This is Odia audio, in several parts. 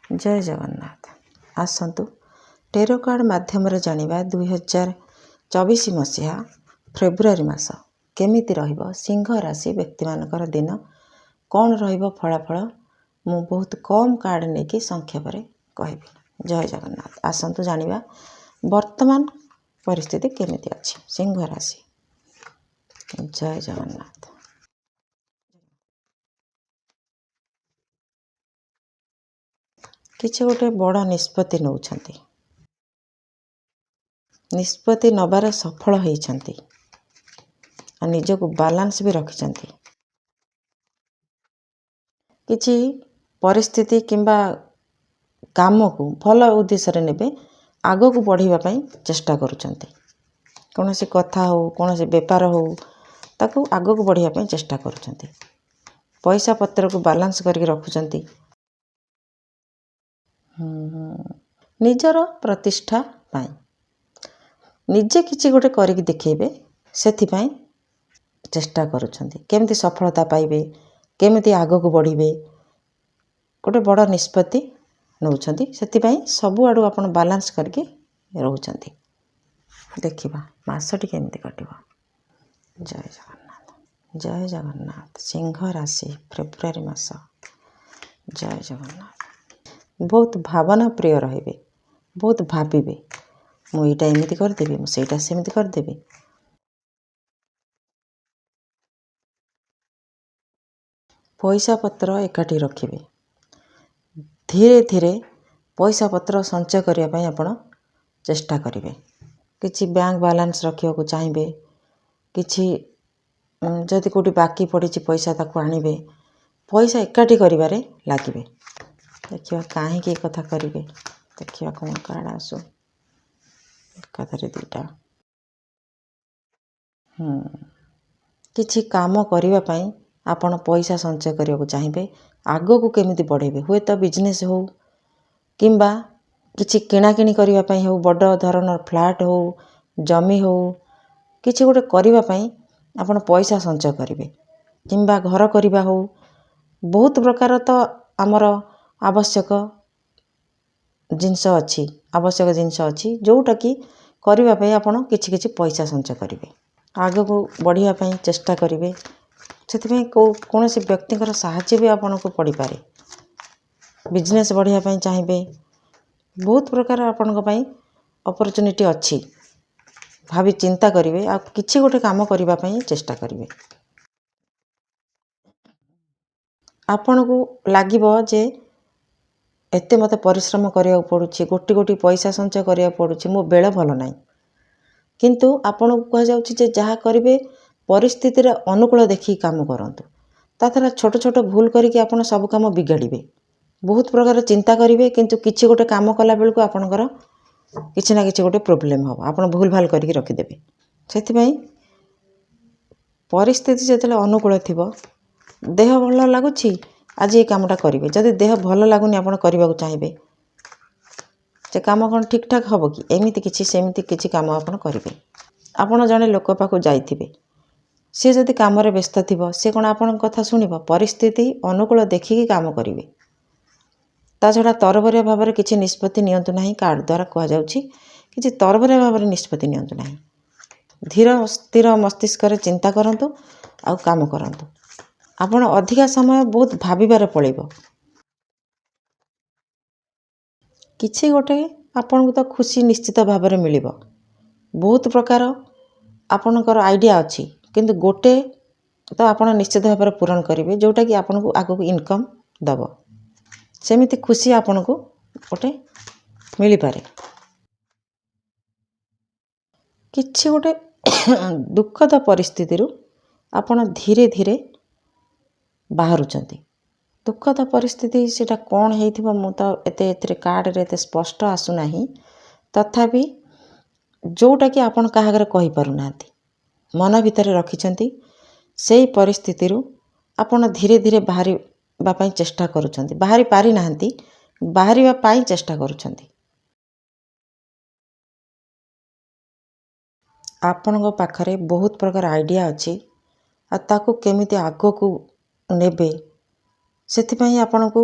जय जगन्नाथ। आसतु टेरो कार्ड माध्यम जानिबा 2024 मसीहा फेब्रुआरी मास केमिति रहिबो सिंह राशि व्यक्ति मानकर दिन कौन रहिबो फलाफल मु बहुत कम कार्ड नेकी संक्षेप रे कहबी। जय जगन्नाथ। आसतु जानिबा वर्तमान परिस्थिति केमिति अछि सिंह राशि। जय जगन्नाथ। किछि गोटे बड़ निष्पत्ति नौछंती, निष्पत्ति नबार सफल होइछंती आ निजको बालांस भी रखिछंती। किछि परिस्थिति किंबा काम को भल उद्देश्य रे नेबे आगो को बढ़िबा पई चेष्टा करूछंती। कोनोसी कथा हो कोनोसी व्यापार हो ताको आगो को बढ़िबा पई चेष्टा करूछंती। पैसा पत्र को बालांस करके रखुछंती। निजर प्रतिष्ठा पाई निजे किछि गोटे करिक देखेबे सेथि पई चेष्टा करूछंती। केमिति सफलता पाइबे केमिति आगो को बढ़िबे गोटे बड़ निष्पत्ति नौछंती। सेथि पई सबु आडू आपण बालांस करके रहउछंती। देखिबा मासटी केमिति कटिबो। जय जगन्नाथ। जय जगन्नाथ। सिंह राशि फेब्रुआरी मास। जय जगन्नाथ। बहुत भावना प्रिय रहिबे, बहुत भाबिबे मु एटा एमिति कर देबी मु सेटा सेमिति कर देबी। पैसा पत्र एकाठी रखिबे। धीरे धीरे पैसा पत्र संचय करिया पई आपण चेष्टा करिवे। किछि बैंक बैलेंस रखियो को चाहिबे, किछि जदि कोटी बाकी पड़िछि पैसा ताको आनिबे, पैसा एकाठी करिवारे लागिबे। देखिबा काहे की कथा करिवे। देखिबा कोन कार्ड आसु कथारे दुटा। किछि काम करिवा पई आपण पैसा संचय करिया को चाहिबे। आगो को केमिति बढ़ेबे होय तो बिजनेस हो किंबा किछि किणा किणी करिवा पई हो, बड़ धरनर फ्लैट हो जमी हो किछि गोटे करिवा पई आपण पैसा संचय करिवे किंबा घर करिवा हो बहुत प्रकार तो आमर आवश्यक जिनस अछि आवश्यक जिनस अछि जोटा कि करिवा पई आपण किछि किछि पैसा संचय करिवे। आगो को बढ़िया पई चेष्टा करिवे। सेति पई कोनोसी व्यक्तिकर सहायता भी आपण को पड़ी पारे। बिजनेस बढ़िया पई चाहिबे बहुत प्रकार आपण को पई अपॉर्चुनिटी अछि। भाभी चिंता करिवे आ किछि गोटे काम करिवा पई चेष्टा करिवे। आपण को लागिबो जे एते मते परिश्रम करिया पड़ुछि, गोटी गोटी पैसा संचय करिया पड़ुछि, मो बेळ भलो नाही। किंतु आपण को कह जाउछि जे जहा करिवे परिस्थिति रे अनुकूल देखि काम करंतु। ताथरा छोट छोट भूल करिके आपण सब काम बिगाड़िबे। बहुत प्रकार चिंता करिवे किंतु किछि गोटे काम कला बेल को आपणकर किछि ना किछि गोटे प्रॉब्लम हो आपण भूल भाल करिके रखि देबे। सेति पई परिस्थिति जेतले अनुकूल थिबो देह भलो लागुछि आज ए कामटा करिवे। जदि देह भलो लागुनी आपण करिवा को चाहिबे जे काम कोन ठीक ठाक हबो कि एमिति किछि सेमिति किछि काम आपण करिवे। आपण जने लोक पाखु जाइथिबे से जदि काम रे व्यस्त थिबो से कोन आपण कथा सुनिबो। परिस्थिति अनुकूल देखिकी काम करिवे। ता छडा तरबरिया भाबरे किछि निष्पत्ति नियंतु नाही। कार्ड द्वारा कह जाउछि किछि तरबरिया भाबरे निष्पत्ति नियंतु नाही। धीर स्थिर मस्तिष्क रे चिंता करंतु आ काम करंतु। आपण अधिका समय बहुत भाबिबारे पड़िबो। किछि गोटे आपण को तो खुशी निश्चित भाबरे मिलिबो। बहुत प्रकार आपणकर आइडिया अछि किंतु गोटे तो आपण निश्चित भाबरे पूर्ण करिवे जोटा कि आपण को आगो इनकम दबो। सेमिति खुशी आपण को गोटे मिली पारे। किछि गोटे दुखद परिस्थिति रु आपण धीरे धीरे बाहरुचंती। दुखद परिस्थिति सेटा कोन हेइथिबो मु तो एते कार्ड रे एते स्पष्ट आसु नाही। तथापि जोटा कि आपण काहागरे कहि पारु नांती मन भितरे रखिचंती सेही परिस्थिति रु आपण धीरे धीरे बाहरी बापई चेष्टा करूछंती। बाहरी पारी नांती बाहरी बापई चेष्टा करूछंती। आपण पाखरे बहुत प्रकार आइडिया अछि आ ताको केमिति आगो को नेबे सेति पई आपण को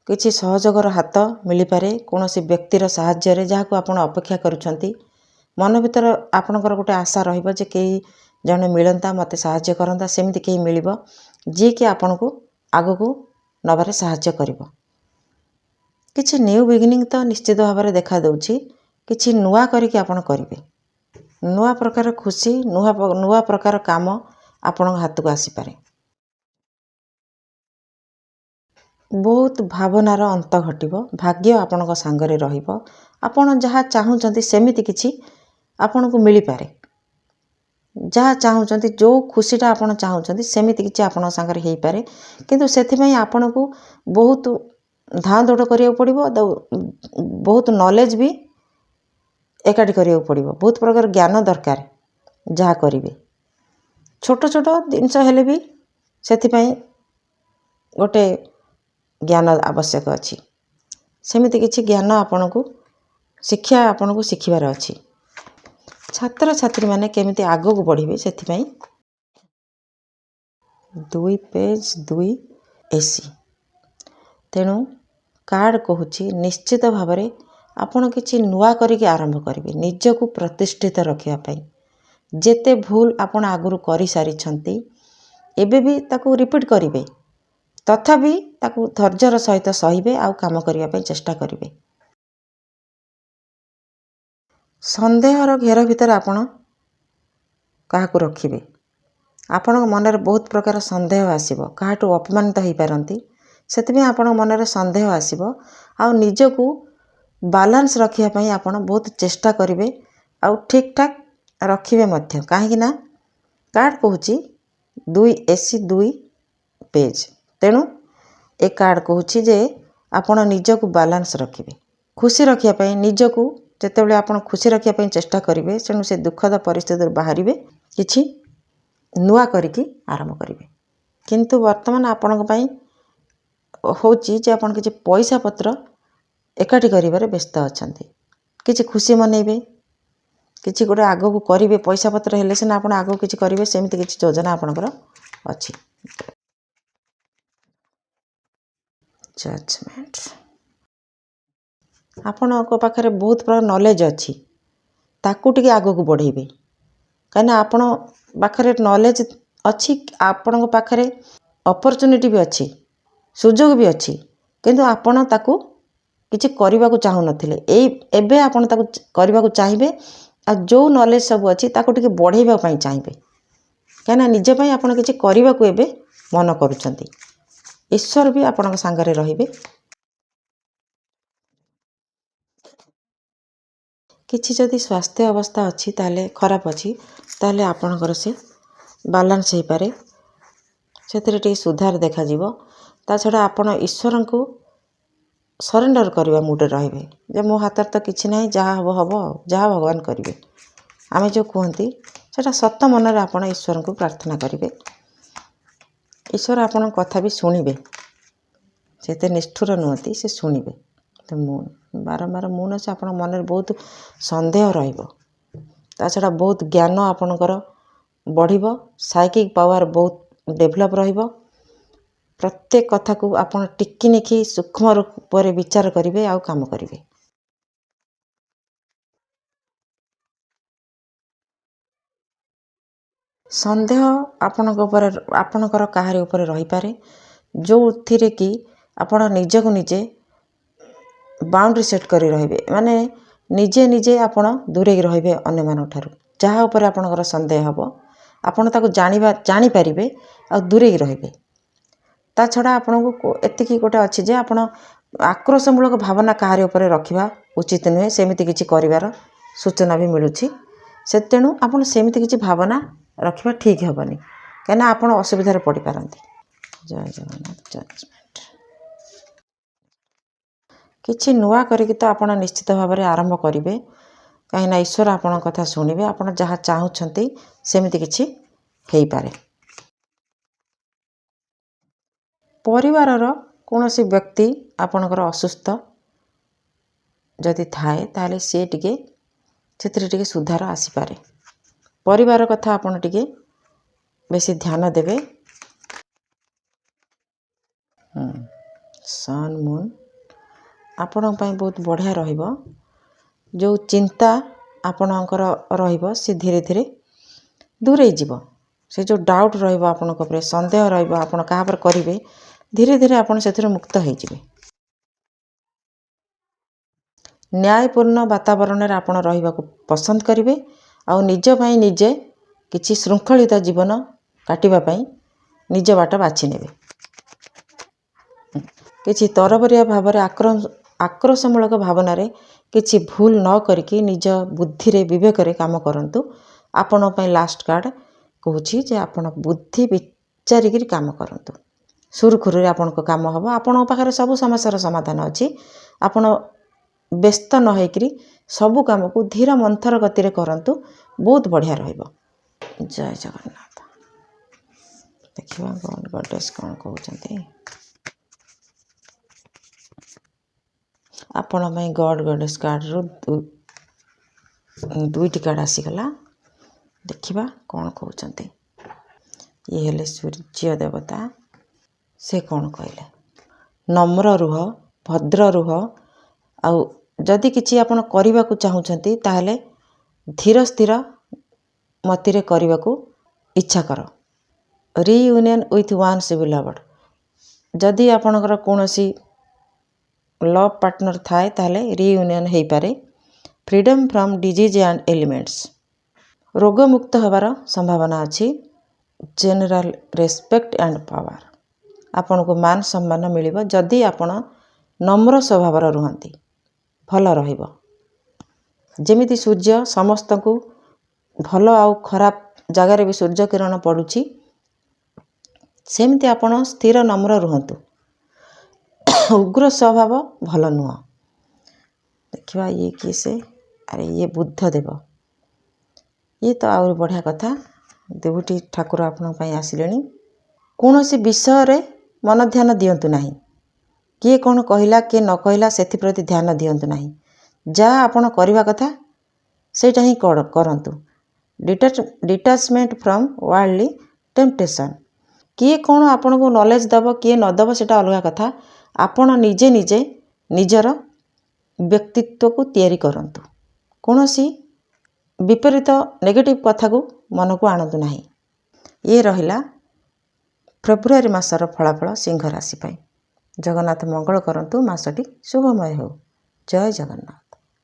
କିଛି ସହଯୋଗର ହାତ ମିଳିପାରେ କୌଣସି ବ୍ୟକ୍ତିର ସାହାଯ୍ୟରେ ଯାହାକୁ ଆପଣ ଅପେକ୍ଷା କରୁଛନ୍ତି। ମନ ଭିତରେ ଆପଣଙ୍କର ଗୋଟେ ଆଶା ରହିବ ଯେ କେହି ଜଣେ ମିଳନ୍ତା, ମୋତେ ସାହାଯ୍ୟ କରନ୍ତା, ସେମିତି କେହି ମିଳିବ ଯିଏକି ଆପଣଙ୍କୁ ଆଗକୁ ନେବାରେ ସାହାଯ୍ୟ କରିବ। କିଛି ନ୍ୟୁ ବିଗିନିଂ ତ ନିଶ୍ଚିତ ଭାବରେ ଦେଖାଦେଉଛି। କିଛି ନୂଆ କରିକି ଆପଣ କରିବେ। ନୂଆ ପ୍ରକାର ଖୁସି, ନୂଆ ପ୍ରକାର କାମ ଆପଣଙ୍କ ହାତକୁ ଆସିପାରେ। ବହୁତ ଭାବନାର ଅନ୍ତ ଘଟିବ। ଭାଗ୍ୟ ଆପଣଙ୍କ ସାଙ୍ଗରେ ରହିବ। ଆପଣ ଯାହା ଚାହୁଁଛନ୍ତି ସେମିତି କିଛି ଆପଣଙ୍କୁ ମିଳିପାରେ। ଯାହା ଚାହୁଁଛନ୍ତି, ଯେଉଁ ଖୁସିଟା ଆପଣ ଚାହୁଁଛନ୍ତି ସେମିତି କିଛି ଆପଣଙ୍କ ସାଙ୍ଗରେ ହେଇପାରେ। କିନ୍ତୁ ସେଥିପାଇଁ ଆପଣଙ୍କୁ ବହୁତ ଧାଁ ଦୌଡ଼ କରିବାକୁ ପଡ଼ିବ। ବହୁତ ନଲେଜ ବି ଏକାଠି କରିବାକୁ ପଡ଼ିବ। ବହୁତ ପ୍ରକାର ଜ୍ଞାନ ଦରକାର ଯାହା କରିବେ। ଛୋଟ ଛୋଟ ଜିନିଷ ହେଲେ ବି ସେଥିପାଇଁ ଗୋଟେ ଜ୍ଞାନ ଆବଶ୍ୟକ ଅଛି। ସେମିତି କିଛି ଜ୍ଞାନ ଶିକ୍ଷା ଆପଣଙ୍କୁ ଶିଖିବାର ଅଛି। ଛାତ୍ରଛାତ୍ରୀମାନେ କେମିତି ଆଗକୁ ବଢ଼ିବେ ସେଥିପାଇଁ 2 ପେଜ 2 AC। ତେଣୁ କାର୍ଡ଼ କହୁଛି ନିଶ୍ଚିତ ଭାବରେ ଆପଣ କିଛି ନୂଆ କରିକି ଆରମ୍ଭ କରିବେ ନିଜକୁ ପ୍ରତିଷ୍ଠିତ ରଖିବା ପାଇଁ। ଯେତେ ଭୁଲ ଆପଣ ଆଗରୁ କରିସାରିଛନ୍ତି ଏବେ ବି ତାକୁ ରିପିଟ୍ କରିବେ, ତଥାପି ତାକୁ ଧୈର୍ଯ୍ୟର ସହିତ ସହିବେ ଆଉ କାମ କରିବା ପାଇଁ ଚେଷ୍ଟା କରିବେ। ସନ୍ଦେହର ଘେର ଭିତରେ ଆପଣ କାହାକୁ ରଖିବେ? ଆପଣଙ୍କ ମନରେ ବହୁତ ପ୍ରକାର ସନ୍ଦେହ ଆସିବ। କାହାଠୁ ଅପମାନିତ ହୋଇପାରନ୍ତି, ସେଥିପାଇଁ ଆପଣଙ୍କ ମନରେ ସନ୍ଦେହ ଆସିବ। ଆଉ ନିଜକୁ ବାଲାନ୍ସ ରଖିବା ପାଇଁ ଆପଣ ବହୁତ ଚେଷ୍ଟା କରିବେ ଆଉ ଠିକ୍ ଠାକ୍ ରଖିବେ ମଧ୍ୟ। କାହିଁକି ନା କାର୍ଡ଼ କହୁଛି 2 AC 2 ପେଜ। ତେଣୁ ଏ କାର୍ଡ଼ କହୁଛି ଯେ ଆପଣ ନିଜକୁ ବାଲାନ୍ସ ରଖିବେ। ଖୁସି ରଖିବା ପାଇଁ ନିଜକୁ ଯେତେବେଳେ ଆପଣ ଖୁସି ରଖିବା ପାଇଁ ଚେଷ୍ଟା କରିବେ, ତେଣୁ ସେ ଦୁଃଖଦ ପରିସ୍ଥିତିରୁ ବାହାରିବେ, କିଛି ନୂଆ କରିକି ଆରମ୍ଭ କରିବେ। କିନ୍ତୁ ବର୍ତ୍ତମାନ ଆପଣଙ୍କ ପାଇଁ ହେଉଛି ଯେ ଆପଣ କିଛି ପଇସା ପତ୍ର ଏକାଠି କରିବାରେ ବ୍ୟସ୍ତ ଅଛନ୍ତି। କିଛି ଖୁସି ମନେଇବେ, କିଛି ଗୋଟେ ଆଗକୁ କରିବେ। ପଇସା ପତ୍ର ହେଲେ ସିନା ଆପଣ ଆଗକୁ କିଛି କରିବେ, ସେମିତି କିଛି ଯୋଜନା ଆପଣଙ୍କର ଅଛି। ଜଜମେଣ୍ଟ। ଆପଣଙ୍କ ପାଖରେ ବହୁତ ପ୍ରକାର ନଲେଜ ଅଛି, ତାକୁ ଟିକେ ଆଗକୁ ବଢ଼େଇବେ। କାହିଁକିନା ଆପଣ ପାଖରେ ନଲେଜ ଅଛି, ଆପଣଙ୍କ ପାଖରେ ଅପରଚୁନିଟି ବି ଅଛି, ସୁଯୋଗ ବି ଅଛି, କିନ୍ତୁ ଆପଣ ତାକୁ କିଛି କରିବାକୁ ଚାହୁଁନଥିଲେ। ଏବେ ଆପଣ ତାକୁ କରିବାକୁ ଚାହିଁବେ। ଆଉ ଯେଉଁ ନଲେଜ ସବୁ ଅଛି ତାକୁ ଟିକେ ବଢ଼େଇବା ପାଇଁ ଚାହିଁବେ। କାହିଁକିନା ନିଜ ପାଇଁ ଆପଣ କିଛି କରିବାକୁ ଏବେ ମନ କରୁଛନ୍ତି। ଈଶ୍ୱର ବି ଆପଣଙ୍କ ସାଙ୍ଗରେ ରହିବେ। କିଛି ଯଦି ସ୍ୱାସ୍ଥ୍ୟ ଅବସ୍ଥା ଅଛି ତାହେଲେ ଖରାପ ଅଛି, ତାହେଲେ ଆପଣଙ୍କର ସେ ବାଲାନ୍ସ ହେଇପାରେ, ସେଥିରେ ଟିକେ ସୁଧାର ଦେଖାଯିବ। ତା ଛଡ଼ା ଆପଣ ଈଶ୍ୱରଙ୍କୁ ସରେଣ୍ଡର କରିବା ମୁଡ଼ରେ ରହିବେ ଯେ ମୋ ହାତରେ ତ କିଛି ନାହିଁ, ଯାହା ହେବ ହେବ, ଆଉ ଯାହା ଭଗବାନ କରିବେ। ଆମେ ଯେଉଁ କୁହନ୍ତି ସେଇଟା ସତ ମନରେ ଆପଣ ଈଶ୍ୱରଙ୍କୁ ପ୍ରାର୍ଥନା କରିବେ। ଈଶ୍ୱର ଆପଣଙ୍କ କଥା ବି ଶୁଣିବେ, ସେତେ ନିଷ୍ଠୁର ନୁହନ୍ତି, ସେ ଶୁଣିବେ। ତ ବାରମ୍ବାର ଅଛି ଆପଣଙ୍କ ମନରେ ବହୁତ ସନ୍ଦେହ ରହିବ। ତା ଛଡ଼ା ବହୁତ ଜ୍ଞାନ ଆପଣଙ୍କର ବଢ଼ିବ, ସାଇକିକ୍ ପାୱାର ବହୁତ ଡେଭଲପ୍ ରହିବ। ପ୍ରତ୍ୟେକ କଥାକୁ ଆପଣ ଟିକିନିଖି ସୂକ୍ଷ୍ମ ରୂପରେ ବିଚାର କରିବେ ଆଉ କାମ କରିବେ। ସନ୍ଦେହ ଆପଣଙ୍କର କାହାରି ଉପରେ ରହିପାରେ, ଯେଉଁଥିରେ କି ଆପଣ ନିଜକୁ ନିଜେ ବାଉଣ୍ଡ୍ରି ସେଟ୍ କରି ରହିବେ। ମାନେ ନିଜେ ଆପଣ ଦୂରେଇକି ରହିବେ ଅନ୍ୟମାନଙ୍କ ଠାରୁ। ଯାହା ଉପରେ ଆପଣଙ୍କର ସନ୍ଦେହ ହେବ ଆପଣ ତାକୁ ଜାଣିପାରିବେ ଆଉ ଦୂରେଇକି ରହିବେ। ତା ଛଡ଼ା ଆପଣଙ୍କୁ ଏତିକି ଗୋଟେ ଅଛି ଯେ ଆପଣ ଆକ୍ରୋଶମୂଳକ ଭାବନା କାହାରି ଉପରେ ରଖିବା ଉଚିତ ନୁହେଁ। ସେମିତି କିଛି କରିବାର ସୂଚନା ବି ମିଳୁଛି। ତେଣୁ ଆପଣ ସେମିତି କିଛି ଭାବନା ରଖିବା ଠିକ୍ ହେବନି, କାହିଁକିନା ଆପଣ ଅସୁବିଧାରେ ପଡ଼ିପାରନ୍ତି। ଜୟ ଜଗନ୍ନାଥ। ଜଜମେଣ୍ଟ। କିଛି ନୂଆ କରିକି ତ ଆପଣ ନିଶ୍ଚିତ ଭାବରେ ଆରମ୍ଭ କରିବେ, କାହିଁକିନା ଈଶ୍ୱର ଆପଣଙ୍କ କଥା ଶୁଣିବେ। ଆପଣ ଯାହା ଚାହୁଁଛନ୍ତି ସେମିତି କିଛି ହେଇପାରେ। ପରିବାରର କୌଣସି ବ୍ୟକ୍ତି ଆପଣଙ୍କର ଅସୁସ୍ଥ ଯଦି ଥାଏ ତାହେଲେ ସେଥିରେ ଟିକେ ସୁଧାର ଆସିପାରେ। ପରିବାର କଥା ଆପଣ ଟିକେ ବେଶୀ ଧ୍ୟାନ ଦେବେ। ସନ୍ ମୁନ୍ ଆପଣଙ୍କ ପାଇଁ ବହୁତ ବଢ଼ିଆ ରହିବ। ଯେଉଁ ଚିନ୍ତା ଆପଣଙ୍କର ରହିବ ସେ ଧୀରେ ଧୀରେ ଦୂରେଇ ଯିବ। ସେ ଯେଉଁ ଡାଉଟ୍ ରହିବ ଆପଣଙ୍କ ଉପରେ, ସନ୍ଦେହ ରହିବ ଆପଣ କାହା ଉପରେ କରିବେ, ଧୀରେ ଧୀରେ ଆପଣ ସେଥିରୁ ମୁକ୍ତ ହେଇଯିବେ। ନ୍ୟାୟପୂର୍ଣ୍ଣ ବାତାବରଣରେ ଆପଣ ରହିବାକୁ ପସନ୍ଦ କରିବେ ଆଉ ନିଜ ପାଇଁ ନିଜେ କିଛି ଶୃଙ୍ଖଳିତ ଜୀବନ କାଟିବା ପାଇଁ ନିଜ ବାଟ ବାଛି ନେବେ। କିଛି ତରବରିଆ ଭାବରେ ଆକ୍ରୋଶମୂଳକ ଭାବନାରେ କିଛି ଭୁଲ ନ କରିକି ନିଜ ବୁଦ୍ଧିରେ ବିବେକରେ କାମ କରନ୍ତୁ। ଆପଣଙ୍କ ପାଇଁ ଲାଷ୍ଟ କାର୍ଡ଼ କହୁଛି ଯେ ଆପଣ ବୁଦ୍ଧି ବିଚାରିକିରି କାମ କରନ୍ତୁ। ସୁରୁଖୁରୁରେ ଆପଣଙ୍କ କାମ ହେବ। ଆପଣଙ୍କ ପାଖରେ ସବୁ ସମସ୍ୟାର ସମାଧାନ ଅଛି। ଆପଣ ବ୍ୟସ୍ତ ନ ହେଇକିରି ସବୁ କାମକୁ ଧୀର ମନ୍ଥର ଗତିରେ କରନ୍ତୁ, ବହୁତ ବଢ଼ିଆ ରହିବ। ଜୟ ଜଗନ୍ନାଥ। ଦେଖିବା ଗଡ୍ ଗଡେସ୍ କ'ଣ କହୁଛନ୍ତି। ଆପଣ ପାଇଁ ଗଡ୍ ଗଡେସ୍ କାର୍ଡ଼ରୁ ଦୁଇଟି କାର୍ଡ଼ ଆସିଗଲା। ଦେଖିବା କ'ଣ କହୁଛନ୍ତି। ଇଏ ହେଲେ ସୂର୍ଯ୍ୟ ଦେବତା। ସେ କ'ଣ କହିଲେ? ନମ୍ର ରୁହ, ଭଦ୍ର ରୁହ, ଆଉ ଯଦି କିଛି ଆପଣ କରିବାକୁ ଚାହୁଁଛନ୍ତି ତାହେଲେ ଧୀର ସ୍ଥିର ମତିରେ କରିବାକୁ ଇଚ୍ଛା କର। Reunion with one's beloved. ଯଦି ଆପଣଙ୍କର କୌଣସି ଲଭ୍ ପାର୍ଟନର୍ ଥାଏ ତାହେଲେ ରିୟୁନିୟନ୍ ହେଇପାରେ। Freedom from disease and elements. ରୋଗମୁକ୍ତ ହେବାର ସମ୍ଭାବନା ଅଛି। General respect and power. ଆପଣଙ୍କୁ ମାନ ସମ୍ମାନ ମିଳିବ ଯଦି ଆପଣ ନମ୍ର ସ୍ୱଭାବର ରୁହନ୍ତି। ଭଲ ରହିବ। ଯେମିତି ସୂର୍ଯ୍ୟ ସମସ୍ତଙ୍କୁ ଭଲ ଆଉ ଖରାପ ଜାଗାରେ ବି ସୂର୍ଯ୍ୟ କିରଣ ପଡ଼ୁଛି, ସେମିତି ଆପଣ ସ୍ଥିର ନମ୍ର ରୁହନ୍ତୁ। ଉଗ୍ର ସ୍ୱଭାବ ଭଲ ନୁହଁ। ଦେଖିବା ଇଏ କିଏ ସେ? ଆରେ ଇଏ ବୁଦ୍ଧଦେବ। ଇଏ ତ ଆହୁରି ବଢ଼ିଆ କଥା। ଦେବଟି ଠାକୁର ଆପଣଙ୍କ ପାଇଁ ଆସିଲେଣି। କୌଣସି ବିଷୟରେ ମନ ଧ୍ୟାନ ଦିଅନ୍ତୁ ନାହିଁ। କିଏ କ'ଣ କହିଲା କିଏ ନ କହିଲା ସେଥିପ୍ରତି ଧ୍ୟାନ ଦିଅନ୍ତୁ ନାହିଁ। ଯାହା ଆପଣ କରିବା କଥା ସେଇଟା ହିଁ କରନ୍ତୁ। Detachment from ୱାର୍ଲ୍ଡଲି temptation. କିଏ କ'ଣ ଆପଣଙ୍କୁ ନଲେଜ୍ ଦେବ କିଏ ନ ଦେବ ସେଇଟା ଅଲଗା କଥା। ଆପଣ ନିଜେ ନିଜେ ନିଜର ବ୍ୟକ୍ତିତ୍ୱକୁ ତିଆରି କରନ୍ତୁ। କୌଣସି ବିପରୀତ ନେଗେଟିଭ୍ କଥାକୁ ମନକୁ ଆଣନ୍ତୁ ନାହିଁ। ଇଏ ରହିଲା ଫେବୃଆରୀ ମାସର ଫଳାଫଳ ସିଂହ ରାଶି ପାଇଁ। ଜଗନ୍ନାଥ ମଙ୍ଗଳ କରନ୍ତୁ। ମାସଟି ଶୁଭମୟ ହେଉ। ଜୟ ଜଗନ୍ନାଥ।